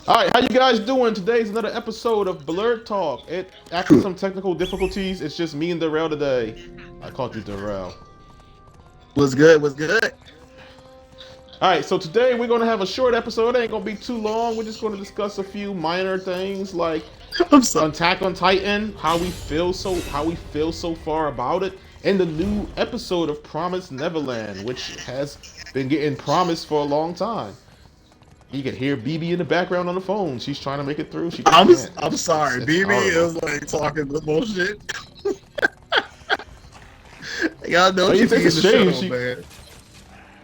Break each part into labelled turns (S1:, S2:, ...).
S1: All right, how you guys doing? Today's another episode of Blerd Talk. After some technical difficulties, it's just me and Darrell today. I called you Darrell.
S2: What's good? What's good?
S1: All right, so today we're gonna have a short episode. It ain't gonna be too long. We're just gonna discuss a few minor things like
S2: I'm sorry.
S1: Attack on Titan, how we feel so far about it, and the new episode of Promised Neverland, which has been getting promised for a long time. You can hear BB in the background on the phone. She's trying to make it through. She just
S2: I'm
S1: can't.
S2: I'm sorry.
S1: It's
S2: BB
S1: horrible.
S2: is like talking the bullshit. Y'all know
S1: Like,
S2: she
S1: it's
S2: be
S1: a
S2: in the
S1: shame
S2: show,
S1: she.
S2: man.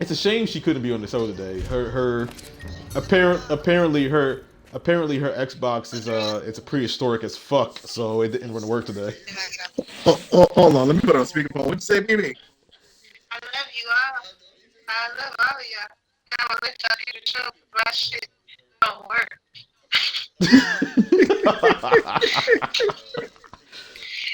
S1: It's a shame she couldn't be on the show today. Her apparently her Xbox is it's a prehistoric as fuck, so it didn't want to work today.
S2: Hold on. Let me put it on speakerphone. What'd you say, BB?
S3: I love you all. I love all of y'all. I'm gonna let y'all do the show. My shit don't work.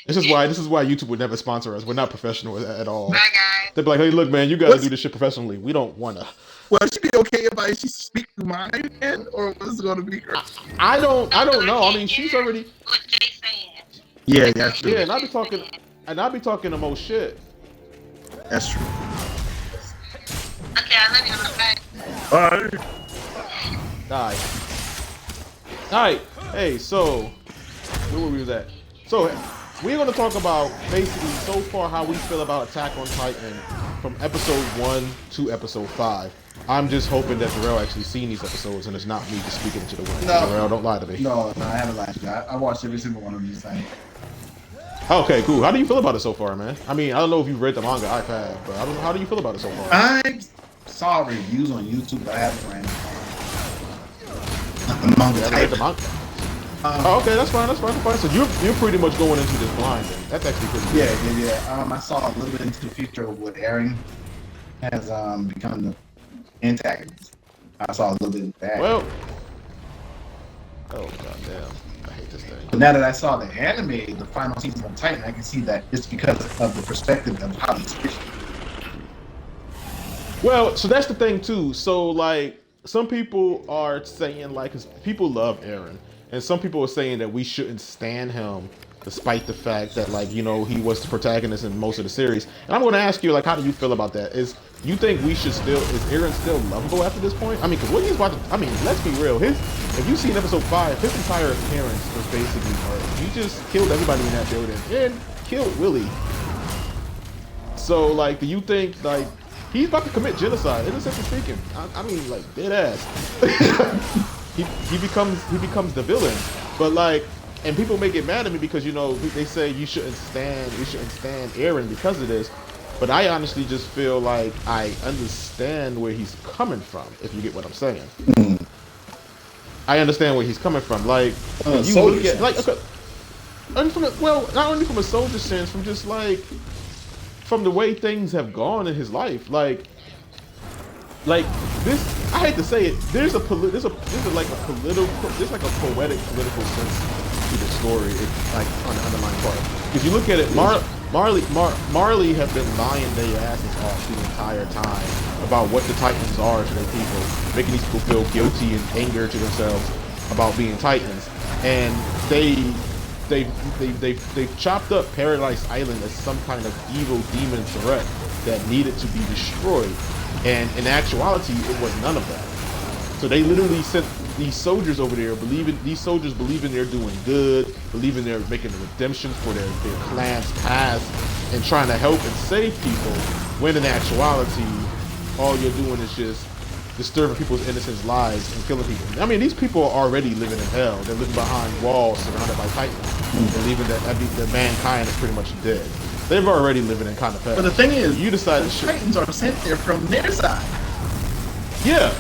S1: This is why YouTube would never sponsor us. We're not professional at all.
S3: Bye, guys.
S1: They'd be like, hey, look, man, you got to do this shit professionally. We don't wanna.
S2: Well, she be okay if she speak through mine, man, or was it gonna be her?
S1: I don't know. I mean, she's already.
S3: What they saying?
S2: Yeah, that's true.
S1: Yeah, and I'll be talking the most shit.
S2: That's true.
S3: Okay, I love you. Bye.
S2: All right.
S1: Alright. Hey, so where were we at? So we're gonna talk about basically so far how we feel about Attack on Titan from episode 1 to episode 5. I'm just hoping that Darrell actually seen these episodes and it's not me just speaking into the wind.
S4: No.
S1: Darrell, don't lie to me.
S4: No, I haven't lied to you. I watched every single one of these things.
S1: Okay, cool. How do you feel about it so far, man? I mean, I don't know if you've read the manga, I have, but how do you feel about it so far?
S4: I saw reviews on YouTube, but I haven't read the manga.
S1: You haven't read the manga? Oh, okay, that's fine. So you're pretty much going into this blind then. That's actually pretty good.
S4: Yeah. I saw a little bit into the future of what Eren has become the antagonist. I saw a little bit of that.
S1: Well, oh goddamn, I hate this thing.
S4: But now that I saw the anime, the final season of Titan, I can see that it's because of the perspective of how he's fishing.
S1: Well, so that's the thing too. So like, some people are saying like, 'cause people love Eren, and some people are saying that we shouldn't stand him, despite the fact that like he was the protagonist in most of the series. And I'm going to ask you like, how do you feel about that? Is you think we should is Eren still lovable after this point? I mean, because what he's about to, I mean, let's be real. If you see in episode 5, his entire appearance was basically murder. He just killed everybody in that building and killed Willie. So like, do you think like he's about to commit genocide, innocently speaking? I mean, like dead ass. he becomes the villain, but like, and people may get mad at me because they say we shouldn't stand Eren because of this. But I honestly just feel like I understand where he's coming from. If you get what I'm saying, I understand where he's coming from. Like you look at like okay, and not only from a soldier sense, from just like from the way things have gone in his life, like this. I hate to say it. There's like a poetic political sense to the story. It's like on the underlying part. If you look at it, Marley have been lying their asses off the entire time about what the Titans are to their people, making these people feel guilty and anger to themselves about being Titans, and they've chopped up Paradise Island as some kind of evil demon threat that needed to be destroyed, and in actuality, it was none of that. So they literally sent these soldiers over there, believing they're doing good, believing they're making a redemption for their clan's past, and trying to help and save people, when in actuality, all you're doing is just disturbing people's innocent lives and killing people. I mean, these people are already living in hell. They're living behind walls surrounded by Titans, believing that mankind is pretty much dead. They're already living in kind of hell.
S4: But the thing is,
S1: you decide
S4: the Titans are sent there from their side.
S1: Yeah,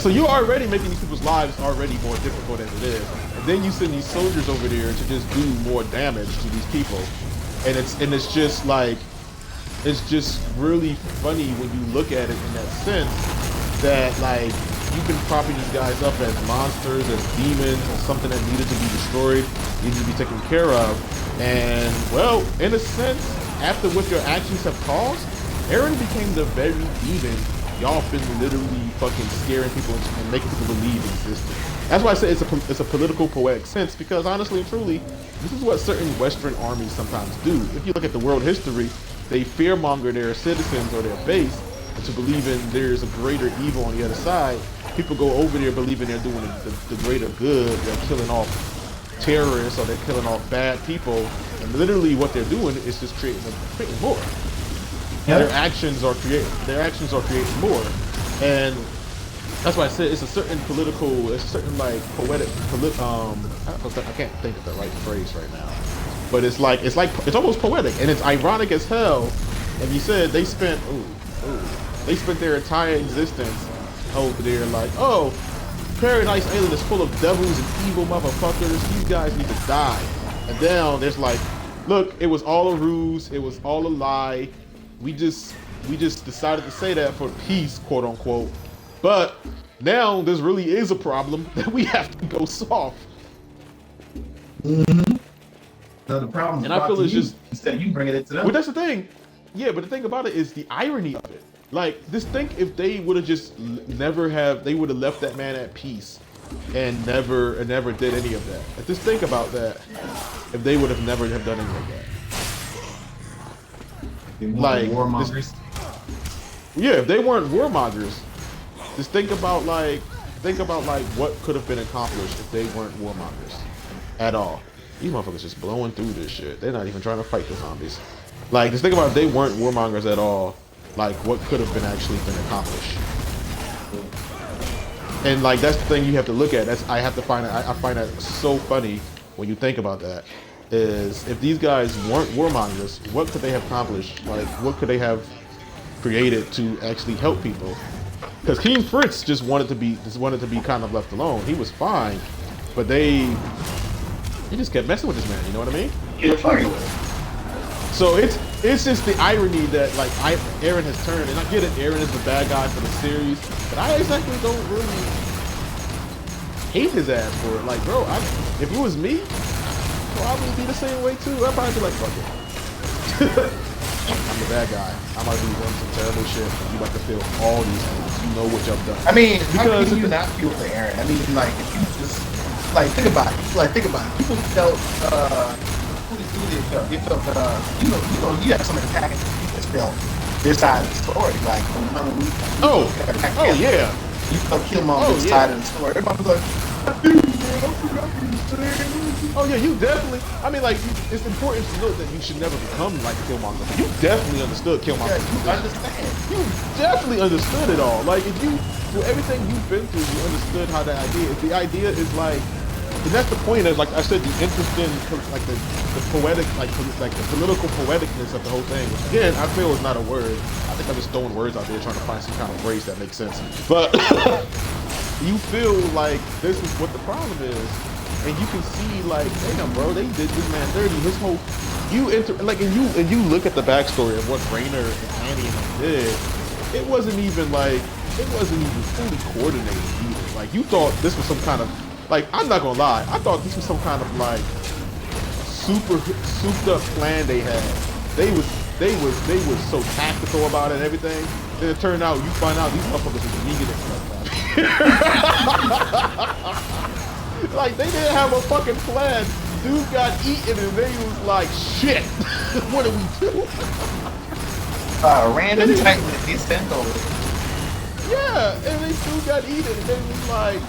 S1: so you're already making these people's lives already more difficult as it is. And then you send these soldiers over there to just do more damage to these people. And it's just like, it's just really funny when you look at it in that sense, that like, you've been propping these guys up as monsters, as demons, as something that needed to be destroyed, needed to be taken care of. And well, in a sense, after what your actions have caused, Eren became the very demon y'all been literally fucking scaring people and making people believe existed. That's why I say it's a political poetic sense, because honestly and truly, this is what certain Western armies sometimes do. If you look at the world history, they fearmonger their citizens or their base into believing there's a greater evil on the other side. People go over there believing they're doing the greater good. They're killing off terrorists or they're killing off bad people. And literally what they're doing is just creating more.
S4: Yep.
S1: Their actions are creating more. And that's why I said it's a certain like poetic, I can't think of the right phrase right now. But it's almost poetic, and it's ironic as hell. And you said they spent their entire existence over there like, oh, Paradise Island is full of devils and evil motherfuckers. These guys need to die. And then there's like, look, it was all a ruse. It was all a lie. We just decided to say that for peace, quote unquote. But now this really is a problem that we have to go solve.
S4: Mm-hmm. So the problem,
S1: and I feel it's just
S4: instead you bringing it to them.
S1: But that's the thing. Yeah, but the thing about it is the irony of it. Like, just think if they would have just they would have left that man at peace and never did any of that. And just think about that. If they would have never have done any of that. Like warmongers. Yeah, if they weren't warmongers, just think about like what could have been accomplished if they weren't warmongers at all. These motherfuckers just blowing through this shit. They're not even trying to fight the zombies. Like, just think about if they weren't warmongers at all, like what could have been actually been accomplished. And like that's the thing you have to look at. I find that so funny when you think about that. Is if these guys weren't warmongers, what could they have accomplished? Like, what could they have created to actually help people? Because King Fritz just wanted to be kind of left alone. He was fine, but they just kept messing with this man. You know what I mean?
S4: Yeah, fucking with him.
S1: So it's just the irony that like Eren has turned, and I get it. Eren is the bad guy for the series, but I exactly don't really hate his ass for it. Like, bro, if it was me, I would be the same way too. I'd probably be like, fuck it. I'm the bad guy. I'm about to be doing some terrible shit. You about to feel all these things. You know what y'all done.
S4: I mean,
S1: because
S4: how can you not feel for Eren? I mean, like, if you just think about it. People felt they felt you have some antagonists that felt this side of the story. Like,
S1: yeah.
S4: You felt Killmonger side of the story. Everybody was like,
S1: oh yeah, you definitely. I mean, like, it's important to note that you should never become like Killmonger. You definitely understood Killmonger.
S4: Yeah, you understand.
S1: You definitely understood it all. Like, if you, through everything you've been through, you understood how the idea is. The idea is like, and that's the point. Is like I said, the interesting, like the poetic, like the political poeticness of the whole thing. Which again, I feel is not a word. I think I'm just throwing words out there trying to find some kind of phrase that makes sense. But you feel like this is what the problem is. And you can see, like, damn, bro, they did this man dirty. His whole, and you look at the backstory of what Rainer and Annie and them did. It wasn't even fully coordinated either. Like, you thought this was some kind of, like, I'm not gonna lie, I thought this was some kind of like super souped up plan they had. They was so tactical about it and everything. Then it turned out, you find out these motherfuckers was vegan and stuff. Like, they didn't have a fucking plan. Dude got eaten and they was like, shit, what do we do?
S4: Random Titan that gets sent over.
S1: Yeah, and they still got eaten and they was like,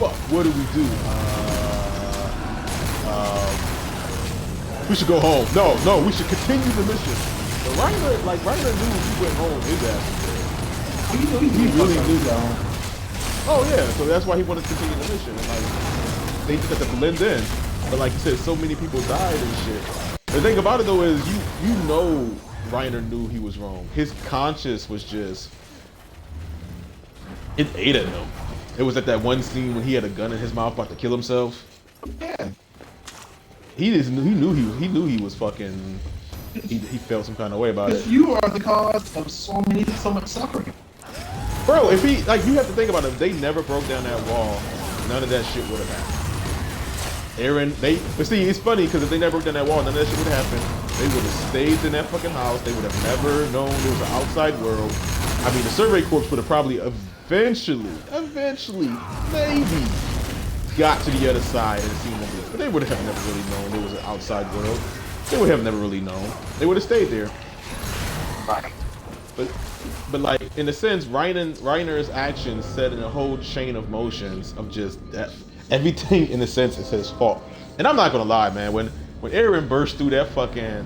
S1: fuck, what do we do? We should go home. No, we should continue the mission. But Reiner knew he went home, his ass was dead. He really knew that. Oh yeah, so that's why he wanted to continue the mission. And like, they just had to blend in. But like you said, so many people died and shit. The thing about it though is, you know Reiner knew he was wrong. His conscience was just, it ate at him. It was at that one scene when he had a gun in his mouth about to kill himself.
S4: Yeah.
S1: He knew he was fucking, he felt some kind of way about it.
S4: You are the cause of so much suffering.
S1: Bro, if he, like, you have to think about it, if they never broke down that wall, none of that shit would have happened. But see, it's funny, because if they never broke down that wall, none of that shit would have happened. They would have stayed in that fucking house. They would have never known there was an outside world. I mean, the Survey Corps would have probably eventually, maybe got to the other side and seen them, but they would have never really known there was an outside world. They would have never really known. They would have stayed there.
S4: Right.
S1: But like in a sense, Reiner's actions set in a whole chain of motions of just death. Everything in a sense is his fault. And I'm not gonna lie, man. When Eren burst through that fucking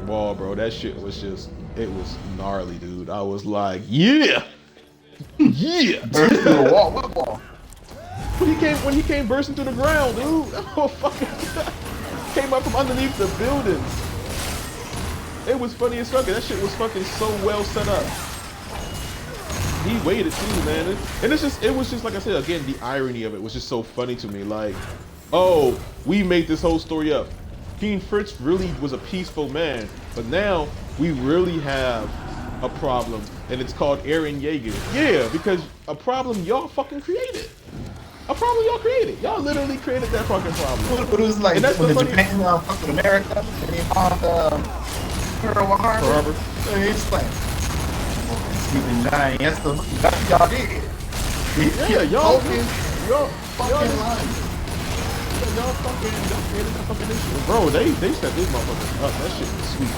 S1: wall, bro, that shit was just, it was gnarly, dude. I was like, yeah.
S4: Burst through the wall. What wall?
S1: When he came bursting through the ground, dude. That motherfucker came up from underneath the buildings. It was funny as fuck. That shit was fucking so well set up. He waited too, man. And it was just like I said, again, the irony of it was just so funny to me. Like, oh, we made this whole story up. King Fritz really was a peaceful man, but now we really have a problem, and it's called Eren Yeager. Yeah, because a problem y'all fucking created. A problem y'all created. Y'all literally created that fucking problem.
S4: But it was like
S1: And that's
S4: when
S1: the
S4: the Japan fucked with America, and they found Pearl Harbor. So it's like, Stephen Giant, that's y'all did.
S1: Yeah, y'all
S4: fucking lying.
S1: Y'all created that fucking issue. Bro, they set this motherfucker up. That shit was sweet.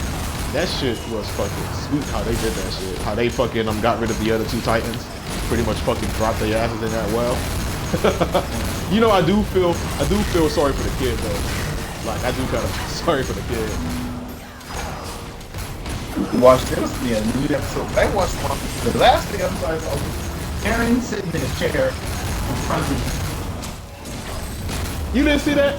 S1: That shit was fucking sweet how they did that shit. How they fucking got rid of the other two Titans. Pretty much fucking dropped their asses in that well. You know, I do feel sorry for the kid though. Like I do kind of sorry for the kid.
S4: Watch this, new episode. I watched the last thing I'm sorry about. Eren sitting in a chair in front of me.
S1: You didn't see that?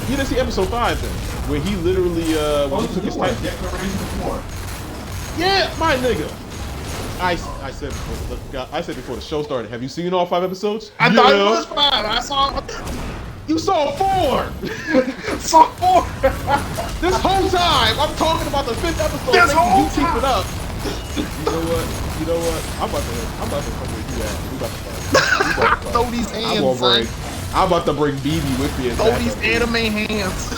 S1: You didn't see episode 5 then, where he literally when he took his Titan.
S4: Declaration of War.
S1: Yeah, my nigga. I said before the show started. Have you seen all 5 episodes?
S2: I thought it was 5. I saw.
S1: You saw 4.
S2: Saw 4.
S1: This whole time, I'm talking about the 5th episode.
S2: This whole
S1: you keep it up. You know what? I'm about to come with you at. We about to fight.
S2: Throw these hands.
S1: I'm about to bring BB with me.
S2: Throw these anime hands.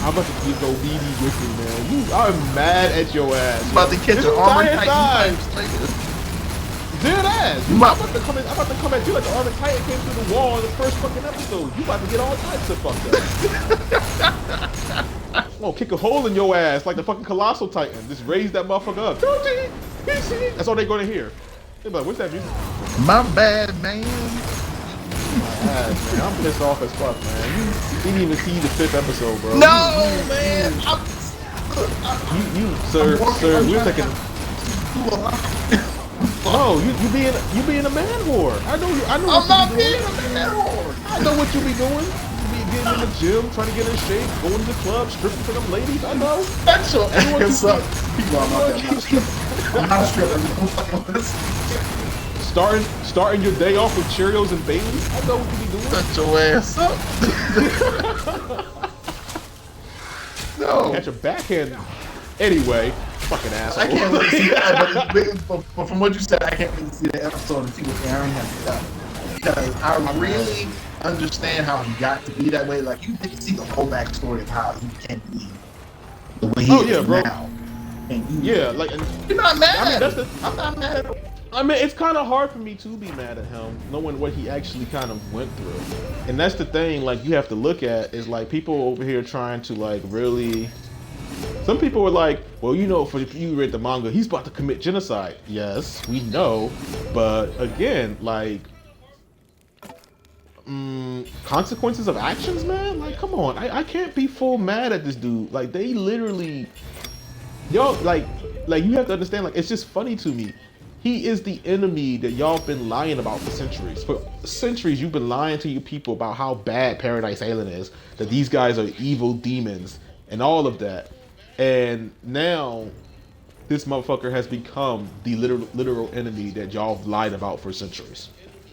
S1: I'm about to go BB with me, man. I'm mad at your ass.
S2: I'm about to catch an armor titan.
S1: Dead ass. I'm about to come at you like the armor titan came through the wall in the first fucking episode. You about to get all types of fucked up. I'm gonna kick a hole in your ass like the fucking colossal titan. Just raise that motherfucker up. That's all they're gonna hear. They're like, what's that music?
S2: My bad, man.
S1: Man, I'm pissed off as fuck, man. You didn't even see the 5th episode, bro.
S2: No, man.
S1: Sir, we're taking. No, you being a man whore. I know.
S2: I'm not being a man whore.
S1: I know what you be doing. You be getting in the gym, trying to get in shape, going to the club, stripping for them ladies. I know.
S2: That's your ass up.
S4: I'm not stripping.
S1: Starting your day off with Cheerios and Baileys. I know what you be doing.
S2: Shut your ass up. No.
S1: Catch a backhand. Anyway, fucking asshole.
S4: I can't wait to see that, but from what you said, I can't wait to see the episode and see what Eren has done. Because I really understand how he got to be that way. Like, you get to see the whole backstory of how he can be the way he is
S1: bro.
S4: now. And
S1: Yeah, like,
S2: You're not mad.
S4: I'm not mad at him.
S1: I mean, it's kind of hard for me to be mad at him, knowing what he actually kind of went through. And that's the thing, like, you have to look at is, like, people over here trying to, like, really... Some people are like, well, you know, if you read the manga, he's about to commit genocide. Yes, we know. But, again, like... consequences of actions, man? Like, come on. I can't be full mad at this dude. Like, they literally... Y'all, like, you have to understand, like, it's just funny to me. He is the enemy that y'all been lying about for centuries. For centuries, you've been lying to you people about how bad Paradise Island is, that these guys are evil demons, and all of that. And now, this motherfucker has become the literal enemy that y'all lied about for centuries.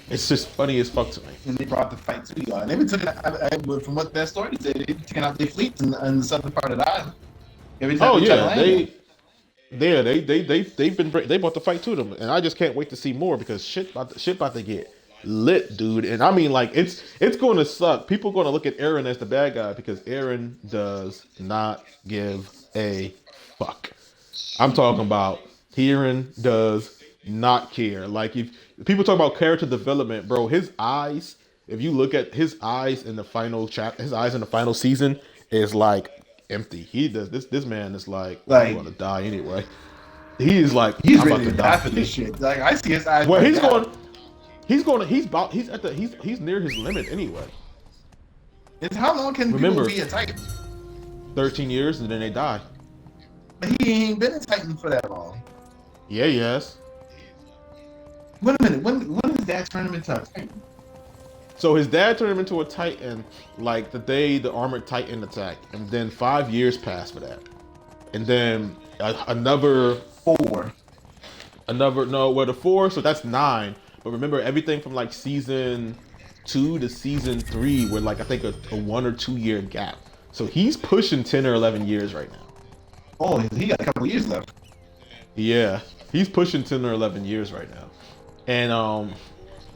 S1: It's just funny as fuck to me.
S4: And they brought the fight to y'all. And they been taking, from what that story said, they taking out their fleets in the southern part of the island. Every time
S1: they brought the fight to them, and I just can't wait to see more because shit about to get lit, dude. And I mean, like, it's going to suck. People are going to look at Eren as the bad guy because Eren does not give a fuck. I'm talking about Heron does not care. Like if people talk about character development, bro, his eyes. If you look at his eyes in the final his eyes in the final season is like empty. He does this. This man is like I'm gonna die anyway. He is like
S4: He's
S1: I'm
S4: ready
S1: about
S4: to
S1: to
S4: die
S1: die
S4: for this shit. Like I see his eyes.
S1: Well,
S4: right
S1: he's
S4: now.
S1: going. He's near his limit anyway.
S4: It's how long can
S1: Remember,
S4: people be a Titan?
S1: 13 years and then they die.
S4: But he ain't been a Titan for that long.
S1: Yeah, yes.
S4: Wait a minute. When does that turn him into a Titan?
S1: So his dad turned him into a Titan like the day the armored Titan attacked, and then 5 years passed for that, and then another
S4: 4.
S1: the 4, so that's 9. But remember, everything from like season 2 to season 3 were like I think a 1 or 2 year gap. So he's pushing 10 or 11 years right now.
S4: Oh, he got a couple of years left.
S1: Yeah, he's pushing 10 or 11 years right now, and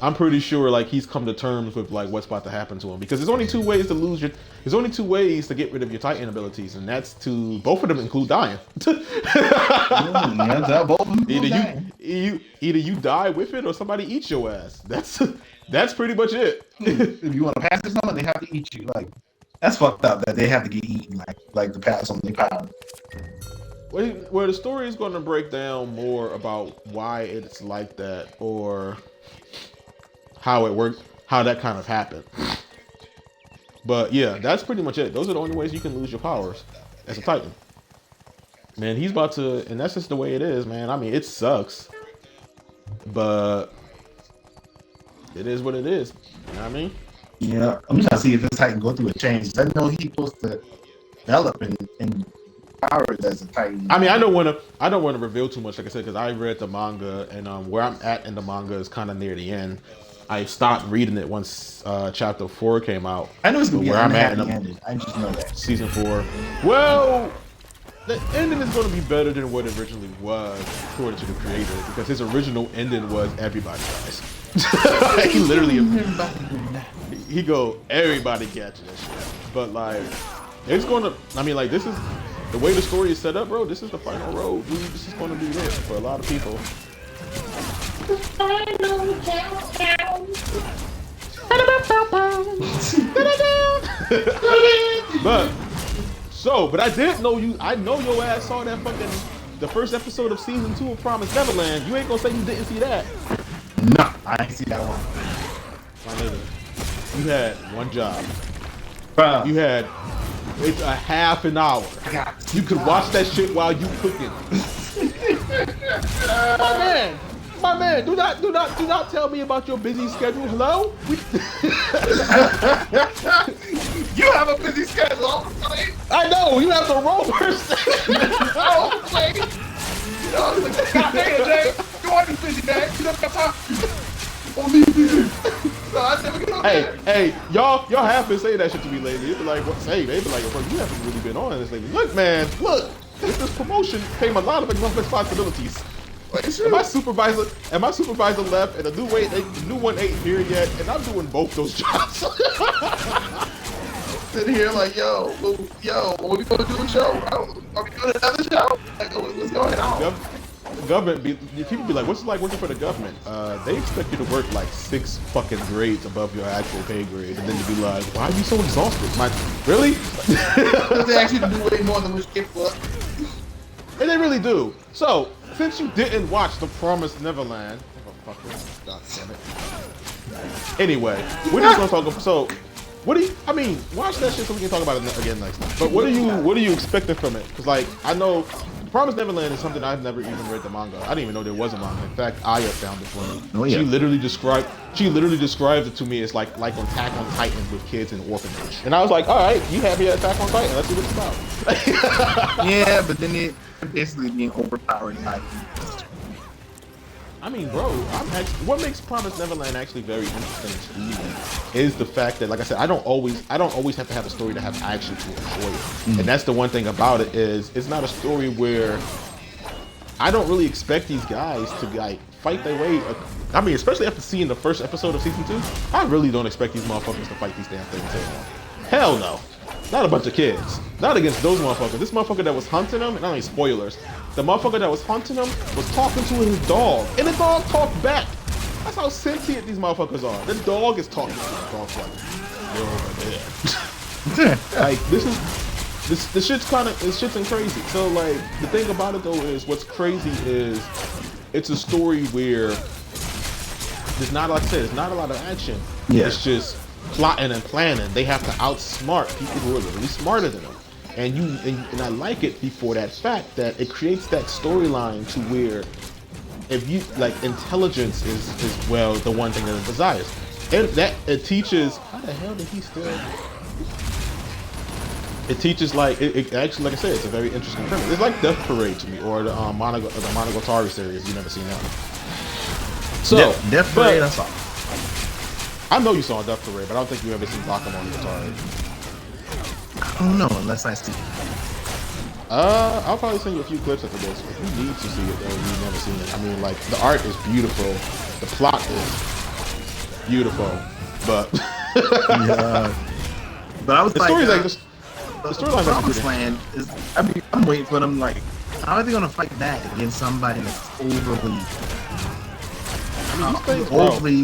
S1: I'm pretty sure like he's come to terms with like what's about to happen to him because there's only 2 ways to lose your. There's only 2 ways to get rid of your Titan abilities, and that's to both of them include dying. Either you die with it or somebody eats your ass. That's pretty much it.
S4: If you want to pass it someone, they have to eat you. Like that's fucked up that they have to get eaten like to pass on their power.
S1: Well, the story is going to break down more about why it's like that or how it worked, how that kind of happened. But yeah, that's pretty much it. Those are the only ways you can lose your powers as a Titan. Man, he's about to, and that's just the way it is, man. I mean, it sucks, but it is what it is. You know what I mean?
S4: Yeah, I'm trying to see if this Titan go through a change. I know he's supposed to develop and powers as a Titan.
S1: I mean, I don't want to reveal too much, like I said, because I read the manga, and where I'm at in the manga is kind of near the end. I stopped reading it once chapter 4 came out.
S4: I know it's gonna be
S1: where I'm at in
S4: ending. I just know that
S1: season 4. Well, the ending is going to be better than what it originally was, according to the creator, because his original ending was everybody dies. He literally, he go, everybody gets this shit. But like, it's going to. I mean, like, this is the way the story is set up, bro. This is the final road, dude. This is going to be it for a lot of people. But I did know you. I know your ass saw that the first episode of season 2 of Promised Neverland. You ain't gonna say you didn't see that.
S4: No, I ain't see that one.
S1: My nigga, you had one job.
S4: Bro.
S1: You had it's a half an hour. You could watch that shit while you cooking. My man, do not tell me about your busy schedule. Hello?
S2: You have a busy schedule.
S1: I know, you have the rovers.
S2: Oh, Jay. You know, God damn, Jay. You want to be busy, man. You don't got time. On me, busy. So I said, we get
S1: Hey, y'all have been saying that shit to me lately. They be like, what say? They be like, bro, you haven't really been on this lately. Look, man, this promotion came a lot of responsibilities. And my supervisor left, and the new one ain't here yet, and I'm doing both those jobs.
S2: sitting here like, yo, what we gonna do a show? Are we doing another show? Like, what's going on?
S1: The government, people be like, what's it like working for the government? They expect you to work like 6 fucking grades above your actual pay grade, and then to be like, why are you so exhausted? Really?
S2: Because they actually do way more than we skip for.
S1: And they really do. So, since you didn't watch The Promised Neverland, God damn it. Anyway, we're just gonna talk about. So, watch that shit so we can talk about it again next time. But what are you expecting from it? Because like I know, The Promised Neverland is something I've never even read the manga. I didn't even know there was a manga. In fact, Aya found it for me.
S4: Oh, yeah. She
S1: literally described it to me as like Attack on Titan with kids in an orphanage. And I was like, all right, you have your Attack on Titan. Let's see what it's about.
S2: Yeah, but then it basically being overpowered by.
S1: I mean, bro, what makes Promised Neverland actually very interesting to me is the fact that, like I said, I don't always have to have a story to have action to enjoy it. Mm-hmm. And that's the one thing about it is it's not a story where I don't really expect these guys to like fight their way. I mean, especially after seeing the first episode of season 2, I really don't expect these motherfuckers to fight these damn things anymore. Hell no. Not a bunch of kids. Not against those motherfuckers. This motherfucker that was hunting him, and I mean spoilers. The motherfucker that was hunting him was talking to his dog, and the dog talked back. That's how sentient these motherfuckers are. The dog is talking to the dog's like, you're over there. Like this shit's crazy. So like the thing about it though is what's crazy is it's a story where there's not, like I said, there's not a lot of action.
S4: Yeah.
S1: It's just plotting and planning. They have to outsmart people who are literally smarter than them. And I like it before that fact that it creates that storyline to where if you like intelligence is well the one thing that it desires. And that it teaches how the hell did he still it teaches like it actually, like I said, it's a very interesting premise. It's like Death Parade to me, or the Monogatari series. You've never seen that one. So
S4: Death Parade, I saw.
S1: I know you saw Death Parade, but I don't think you ever seen Monogatari.
S4: I don't know unless I see it.
S1: I'll probably send you a few clips after this. If you need to see it, though, you've never seen it. I mean, like the art is beautiful, the plot is beautiful, but
S4: yeah. But I was
S1: the
S4: like,
S1: story's like this. The storyline
S4: Promised Land is. I mean, I'm waiting for them. Like, how are they gonna fight back against somebody that's overly?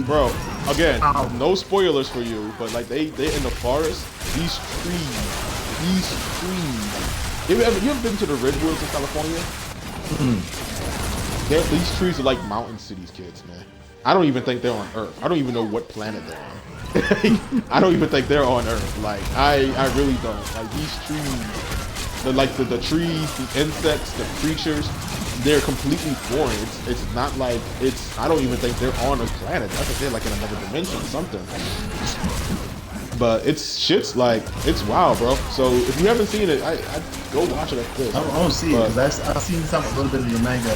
S1: Bro. Again, no spoilers for you, but like they're in the forest. These trees. You ever been to the redwoods in California?
S4: Mm-hmm.
S1: These trees are like mountain cities, kids, man. I don't even think they're on Earth. I don't even know what planet they're on. I don't even think they're on Earth. Like I really don't. Like these trees, the trees, the insects, the creatures, they're completely foreign. It's not like I don't even think they're on a planet. I think they're like in another dimension or something. But it's wild, bro. So if you haven't seen it, I go watch it after this.
S4: I don't see it because I've seen a little bit of the manga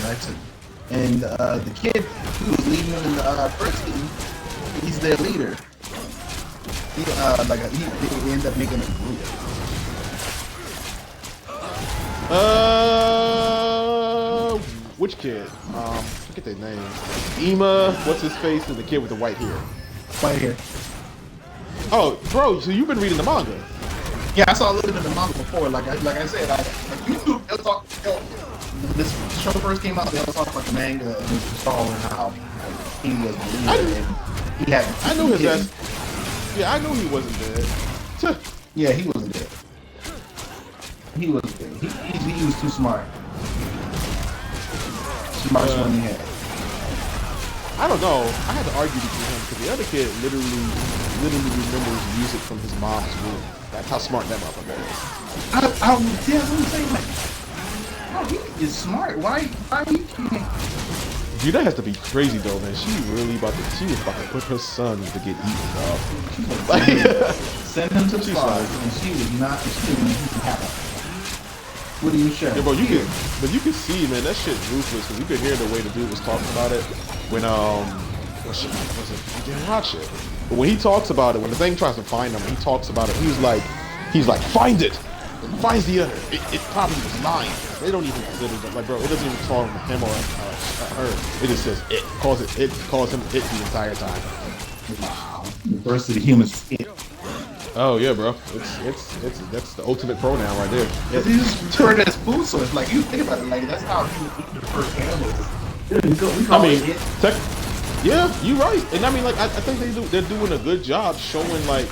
S4: and the kid who was leading them in the first season, he's their leader. He ended up making a group.
S1: Which kid? Forget their name. Ema, what's his face, and the kid with the white hair.
S4: White hair.
S1: Oh, bro, so you've been reading the manga?
S4: Yeah, I saw a little bit of the manga before. Like I said, YouTube. When this show first came out, they was talking about the manga and Mr. Saul and how he was the leader. He had.
S1: I knew his ass. Yeah, I knew he wasn't dead.
S4: Yeah, he wasn't dead. He wasn't dead. He was too smart. Smartest one he had.
S1: I don't know. I had to argue between him because the other kid literally remembers music from his mom's room. That's how smart that motherfucker is.
S4: Yeah, what I'm saying. Like, oh, he is smart. Why he can't?
S1: Dude, that has to be crazy though, man. She was about to put her son to get eaten, dog. Like,
S4: send him to the stars, and she was not happy. What are you showing?
S1: Yeah, bro, you can see, man, that shit ruthless. Cause you could hear the way the dude was talking about it when what shit was it? You didn't watch it, but when he talks about it, when the thing tries to find him, he talks about it. He's like, find it. Finds the other. It probably was lying. They don't even consider that. Like, bro, it doesn't even call him or her. It just says it. Calls him it the entire time.
S4: Wow. First of the human skin.
S1: Oh yeah, bro. That's the ultimate pronoun right there.
S4: Yeah. He just turned it as food source. Like you think about it, like that's how people eat the first animals.
S1: Yeah, you're right. And I mean, like I think they're doing a good job showing like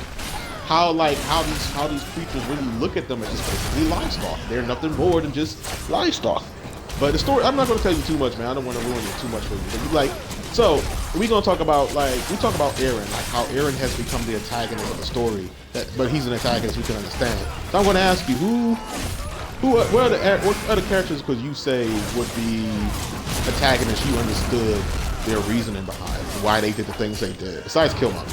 S1: how these creatures really look at them as just basically livestock. They're nothing more than just livestock. But the story, I'm not going to tell you too much, man. I don't want to ruin it too much for you. But so we're going to talk about Eren, like how Eren has become the antagonist of the story. But he's an antagonist we can understand. So I'm going to ask you, what other characters could you say would be antagonists you understood their reasoning behind, why they did the things they did, besides Killmonger?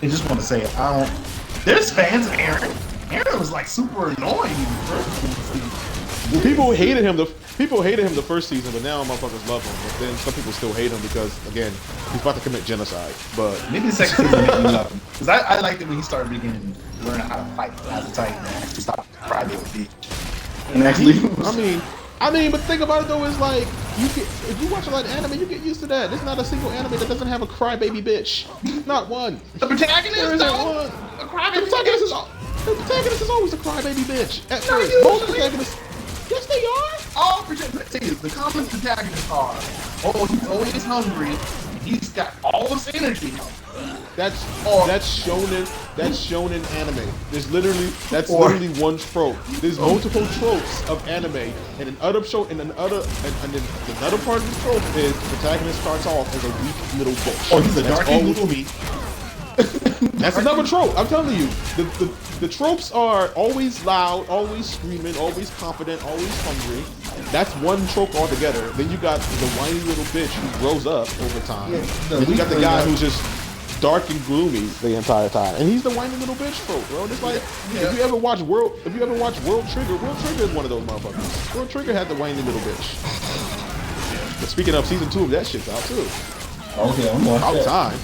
S4: I just want to say, there's fans of Eren. Eren was like super annoying in the first season.
S1: Well, people hated him the first season, but now motherfuckers love him. But then some people still hate him because, again, he's about to commit genocide. But
S4: maybe the second season made me love him because I liked it when he started beginning to learn how to fight as a Titan and actually stop Friday with Beach. And actually,
S1: I mean, I mean, but think about it though, is like if you watch a lot of anime, you get used to that. There's not a single anime that doesn't have a crybaby bitch. Not one.
S2: The protagonist,
S1: There isn't
S2: though?
S1: one.
S2: A crybaby
S1: The protagonist
S2: bitch?
S1: the protagonist is always a crybaby bitch. At
S2: No,
S1: first,
S2: usually.
S1: most protagonists, yes, they are.
S2: All protagonists, the common protagonists are, he's always hungry. He's got all this energy.
S1: That's shonen anime. That's literally one trope. There's multiple tropes of anime, and another part of the trope is the protagonist starts off as a weak little bitch.
S2: Oh, he's a darky little
S1: meat. That's another trope. I'm telling you, the tropes are always loud, always screaming, always confident, always hungry. That's one trope altogether. Then you got the whiny little bitch who grows up over time.
S2: Yeah,
S1: then you got the guy who's just dark and gloomy the entire time, and he's the whiny little bitch trope, bro. It's like if you ever watch World Trigger is one of those motherfuckers. World Trigger had the whiny little bitch. But speaking of season 2 of that shit's out too.
S4: Okay, I'm on
S1: Out time.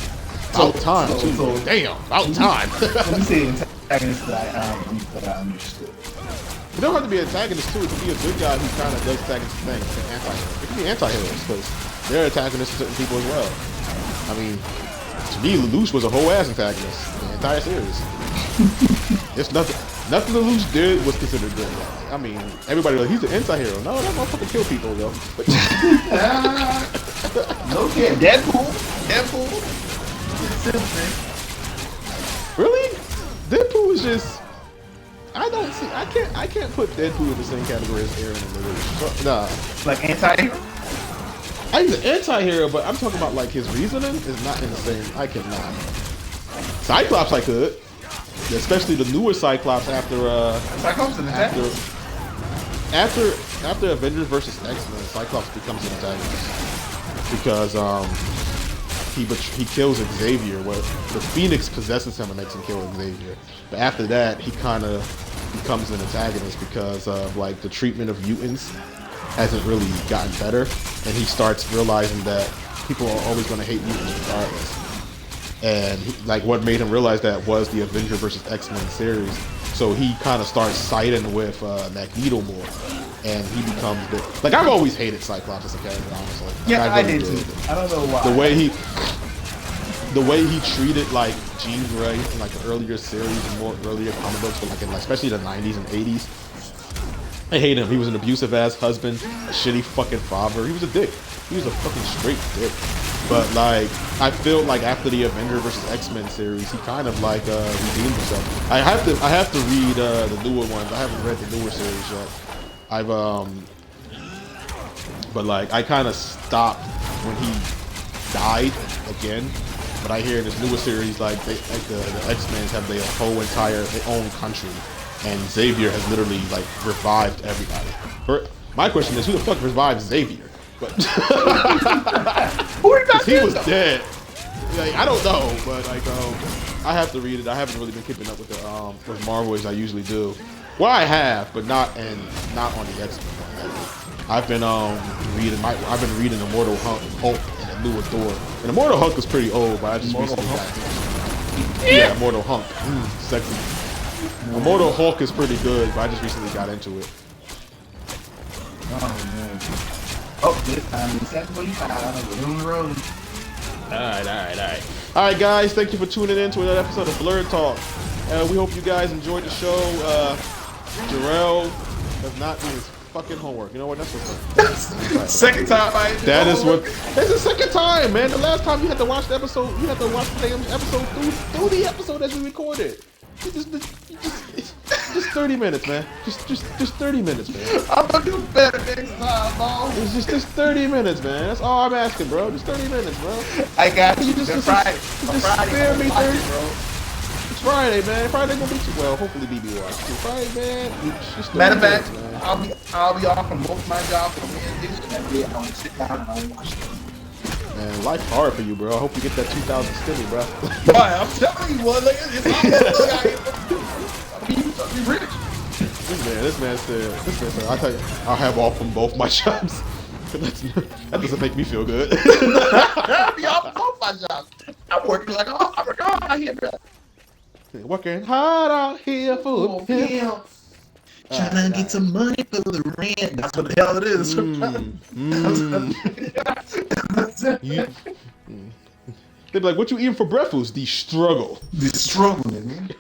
S1: Out time too. Damn, out time.
S4: Let me see antagonists that I understood.
S1: You don't have to be an antagonist too. It can be a good guy who kind of does antagonist things. It can be anti-heroes because they're antagonists to certain people as well. I mean, to me, Lelouch was a whole ass antagonist in the entire series. It's nothing Lelouch did was considered good. I mean, everybody like he's an anti-hero. No, that motherfucker kill people though.
S2: Okay, Deadpool.
S1: Really? Deadpool is just. I can't put Deadpool in the same category as Aaron and Lelouch. Nah.
S2: Like anti-hero?
S1: He's an anti-hero, but I'm talking about like his reasoning is not in the same. I cannot. Cyclops I could. Especially the newer Cyclops after
S2: Cyclops and
S1: after Avengers vs. X-Men, Cyclops becomes an antagonist. Because he kills Xavier. Well, the Phoenix possesses him and makes him kill Xavier. But after that, he kind of becomes an antagonist because of like the treatment of mutants hasn't really gotten better, and he starts realizing that people are always going to hate mutants regardless. And like what made him realize that was the Avenger vs. X-Men series. So he kind of starts siding with Magneto more, and he becomes like I've always hated Cyclops as a character, honestly. Like,
S2: Yeah, I did
S1: really
S2: too. I don't know why.
S1: The way he treated like Jean Grey in like the earlier series and more earlier comic books, but like in especially the 90s and 80s. I hate him. He was an abusive ass husband, a shitty fucking father. He was a dick. He was a fucking straight dick. But like, I feel like after the Avenger vs. X-Men series, he kind of like redeemed himself. I have to read the newer ones. I haven't read the newer series yet. But like I kind of stopped when he died again. But I hear in this newer series, like the X-Men have their own country, and Xavier has literally like revived everybody. My question is, who the fuck revived Xavier? But he was dead. Like, I don't know, but like I have to read it. I haven't really been keeping up with the with Marvel as I usually do. Well, I have, but not on the X-Men. I've been reading Immortal Hulk and the newer Thor. And Immortal Hulk is pretty old, but I just recently got into it. Yeah, Immortal Hulk. Sexy. Immortal Hulk is pretty good, but I just recently got into it.
S2: Oh, man. Oh, this time it's 7:45. We're on the road.
S1: All right, guys. Thank you for tuning in to another episode of Blerd Talk. We hope you guys enjoyed the show. Jarrell does not do his fucking homework. You know what? That's what's up.
S2: Second time I did
S1: That is what. It's the second time, man. The last time you had to watch the episode, you had to watch the damn episode through the episode as we recorded. Just 30 minutes, man. Just 30 minutes, man.
S2: I'm gonna do better next time, bro.
S1: It's just 30 minutes, man. That's all I'm asking, bro. Just 30 minutes, bro.
S2: I got you.
S1: Just
S2: Friday.
S1: spare me 30.
S2: Bro.
S1: It's Friday, man. Friday gonna be too well. Hopefully, BB watch. Friday, man. Just 30
S2: Matter of fact,
S1: minutes, man.
S2: I'll be off from both my jobs for Wednesday, so that day I'll sit down and I'll watch it.
S1: Man, life's hard for you, bro. I hope you get that 2,000 stimmy, bro.
S2: Boy, I'm telling you, what, look, it's all I'll be rich.
S1: This man said, I'll have off from both my jobs. That doesn't make me feel good.
S2: I'll be off from both my jobs. I'm working like, I'm working hard out here, bro.
S1: Working hard out here for him.
S4: Trying to get some money for the rent. That's what the hell it is.
S1: They'd be like, "What you eating for breakfast?" The struggle.
S4: The struggle, man.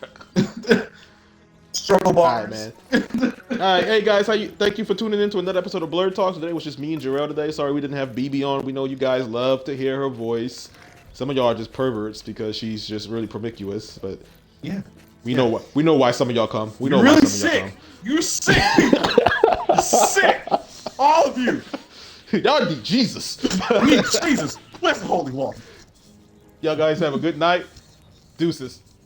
S4: Struggle bars.
S1: All right, man. All right, hey guys, thank you for tuning in to another episode of Blerd Talk. Today was just me and Jarrell today. Sorry we didn't have BB on. We know you guys love to hear her voice. Some of y'all are just perverts because she's just really promiscuous, but
S4: yeah.
S1: We know why some of y'all come. We know
S4: You're
S1: why
S4: really
S1: some of y'all
S4: sick. You're sick. You're sick. All of you.
S1: Y'all need Jesus.
S4: We need Jesus. Bless the holy water.
S1: Y'all guys have a good night. Deuces.